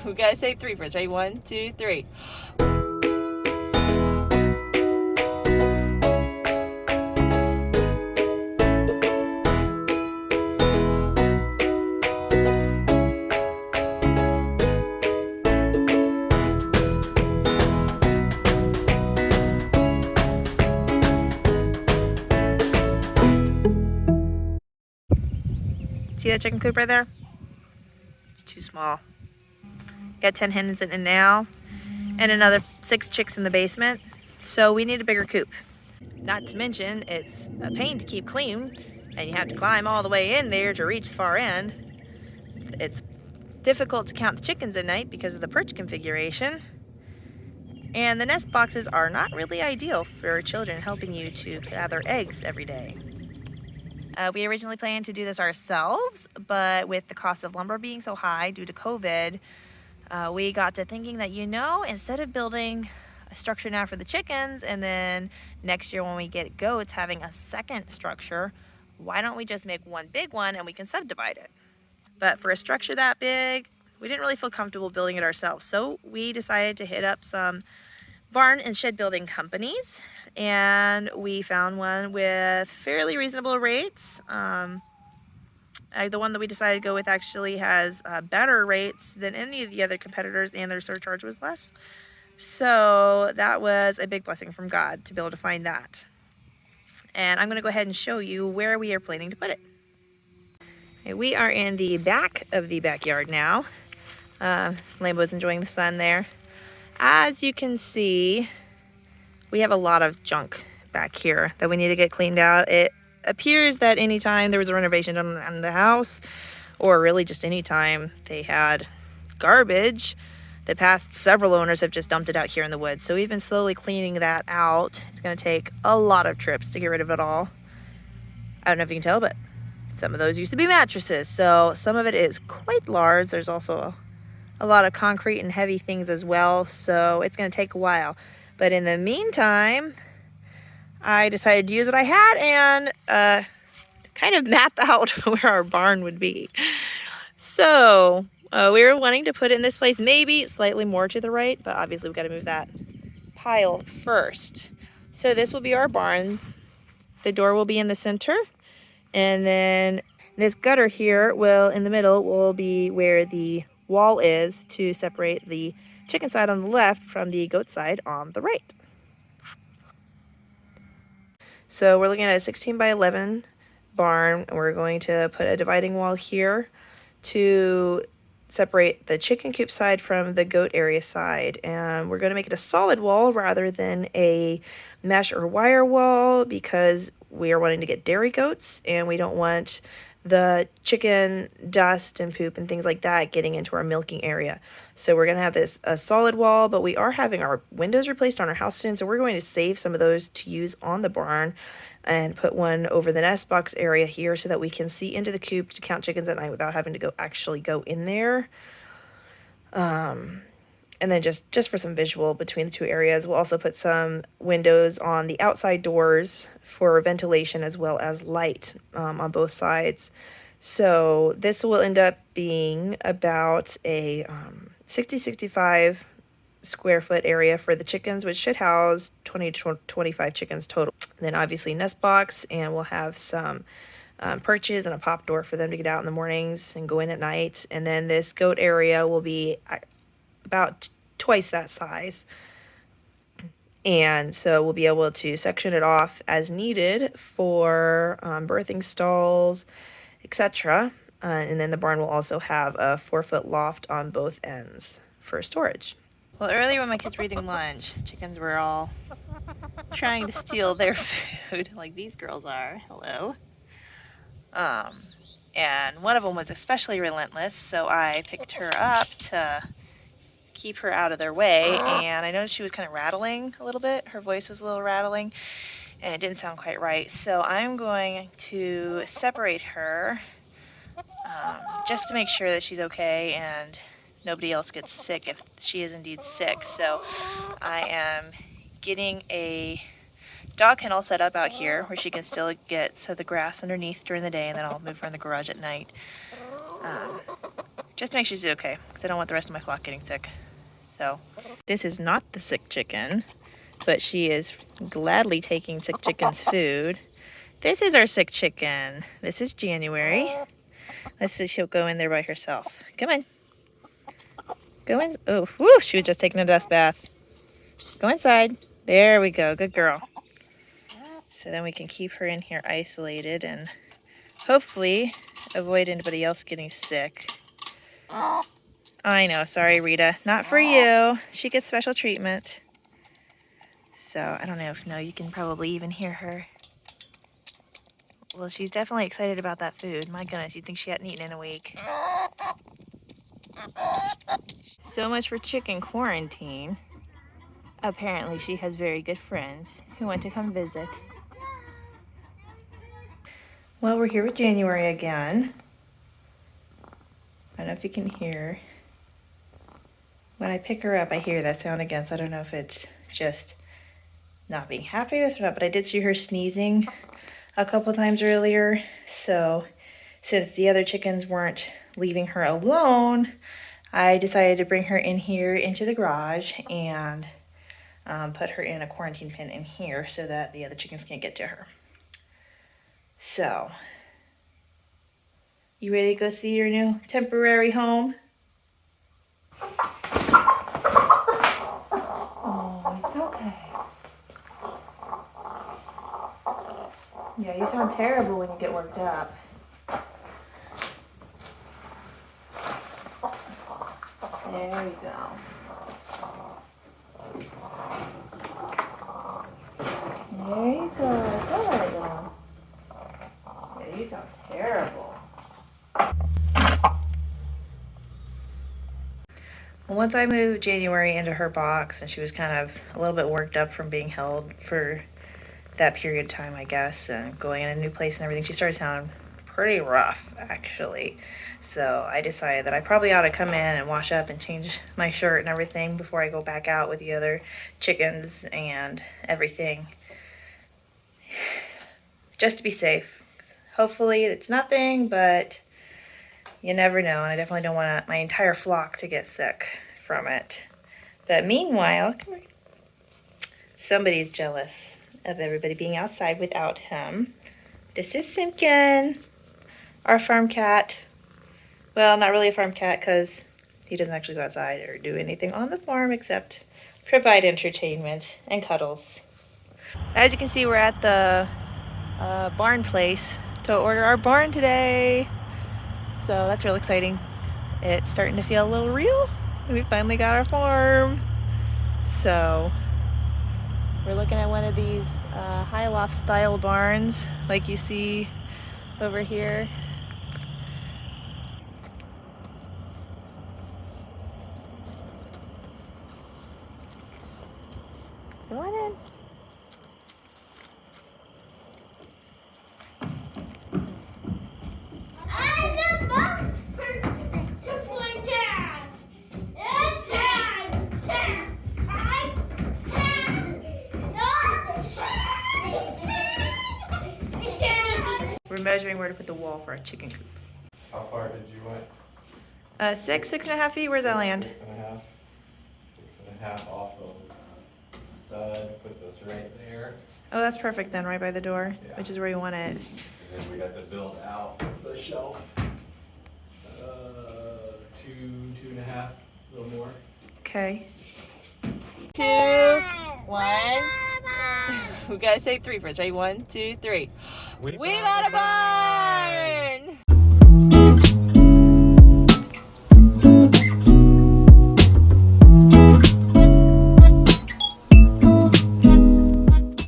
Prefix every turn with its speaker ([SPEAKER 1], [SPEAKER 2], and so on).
[SPEAKER 1] We gotta say three first, right? 1, 2, 3. See that chicken coop right there? It's too small. Got 10 hens in it now, and another 6 chicks in the basement. So we need a bigger coop. Not to mention, it's a pain to keep clean, and you have to climb all the way in there to reach the far end. It's difficult to count the chickens at night because of the perch configuration. And the nest boxes are not really ideal for children helping you to gather eggs every day. We originally planned to do this ourselves, but with the cost of lumber being so high due to COVID, we got to thinking that, instead of building a structure now for the chickens and then next year when we get goats having a second structure, why don't we just make one big one and we can subdivide it? But for a structure that big, we didn't really feel comfortable building it ourselves. So we decided to hit up some barn and shed building companies, and we found one with fairly reasonable rates. The one that we decided to go with actually has better rates than any of the other competitors, and their surcharge was less. So that was a big blessing from God to be able to find that. And I'm going to go ahead and show you where we are planning to put it. Okay, we are in the back of the backyard now. Lambo's enjoying the sun there. As you can see, we have a lot of junk back here that we need to get cleaned out. It appears that anytime there was a renovation done on the house, or really just anytime they had garbage, the past several owners have just dumped it out here in the woods. So we've been slowly cleaning that out. It's going to take a lot of trips to get rid of it all. I don't know if you can tell, but some of those used to be mattresses. So some of it is quite large. There's also a lot of concrete and heavy things as well. So it's going to take a while. But in the meantime, I decided to use what I had and kind of map out where our barn would be. So we were wanting to put it in this place, maybe slightly more to the right, but obviously we've got to move that pile first. So this will be our barn. The door will be in the center, and then this gutter here will, in the middle, will be where the wall is to separate the chicken side on the left from the goat side on the right. So we're looking at a 16 by 11 barn, and we're going to put a dividing wall here to separate the chicken coop side from the goat area side. And we're going to make it a solid wall rather than a mesh or wire wall because we are wanting to get dairy goats and we don't want the chicken dust and poop and things like that getting into our milking area. So we're going to have this a solid wall, but we are having our windows replaced on our house soon, so we're going to save some of those to use on the barn and put one over the nest box area here so that we can see into the coop to count chickens at night without having to actually go in there. And then just for some visual between the two areas, we'll also put some windows on the outside doors for ventilation as well as light on both sides. So this will end up being about a 60-65 square foot area for the chickens, which should house 20 to 25 chickens total. And then obviously nest box, and we'll have some perches and a pop door for them to get out in the mornings and go in at night. And then this goat area will be about twice that size, and so we'll be able to section it off as needed for birthing stalls, etc. And then the barn will also have a 4-foot loft on both ends for storage. Well, earlier when my kids were eating lunch, the chickens were all trying to steal their food like these girls are. Hello. And one of them was especially relentless, so I picked her up to keep her out of their way, and I noticed she was kind of rattling a little bit. Her voice was a little rattling and it didn't sound quite right, so I'm going to separate her just to make sure that she's okay and nobody else gets sick if she is indeed sick. So I am getting a dog kennel set up out here where she can still get to the grass underneath during the day, and then I'll move her in the garage at night. just to make sure she's okay, because I don't want the rest of my flock getting sick. So this is not the sick chicken, but she is gladly taking sick chicken's food. This is our sick chicken. This is January. Let's see, she'll go in there by herself. Come on. Go in. Oh, whoo, she was just taking a dust bath. Go inside. There we go. Good girl. So then we can keep her in here isolated and hopefully avoid anybody else getting sick. I know. Sorry, Rita. Not for you. She gets special treatment. So I don't know if, no, you can probably even hear her. Well, she's definitely excited about that food. My goodness, you'd think she hadn't eaten in a week. So much for chicken quarantine. Apparently she has very good friends who want to come visit. Well, we're here with January again. I don't know if you can hear. When I pick her up, I hear that sound again, so I don't know if it's just not being happy with her or not, but I did see her sneezing a couple times earlier. So since the other chickens weren't leaving her alone, I decided to bring her in here into the garage and put her in a quarantine pen in here so that the other chickens can't get to her. So, you ready to go see your new temporary home? Oh, it's okay. Yeah, you sound terrible when you get worked up. There you go. There you go. It's all right now. Yeah, you sound terrible. Well, once I moved January into her box, and she was kind of a little bit worked up from being held for that period of time, I guess, and going in a new place and everything, she started sounding pretty rough, actually. So I decided that I probably ought to come in and wash up and change my shirt and everything before I go back out with the other chickens and everything, just to be safe. Hopefully it's nothing, but you never know, and I definitely don't want my entire flock to get sick from it. But meanwhile, come here. Somebody's jealous of everybody being outside without him. This is Simpkin, our farm cat. Well, not really a farm cat because he doesn't actually go outside or do anything on the farm except provide entertainment and cuddles. As you can see, we're at the barn place to order our barn today. So that's real exciting. It's starting to feel a little real. We finally got our farm. So we're looking at one of these high loft style barns like you see over here. Go on in. We're measuring where to put the wall for our chicken coop.
[SPEAKER 2] How far did you went?
[SPEAKER 1] 6.5 feet. Where's that land?
[SPEAKER 2] 6.5. 6.5 off of stud puts us right there.
[SPEAKER 1] Oh, that's perfect then, right by the door,
[SPEAKER 2] Yeah.
[SPEAKER 1] which is where you want it.
[SPEAKER 2] And then we got to build out the shelf. 2.5, a little more.
[SPEAKER 1] Okay. 2, 1. We gotta say 3 first, right? 1, 2, 3. We bought a barn!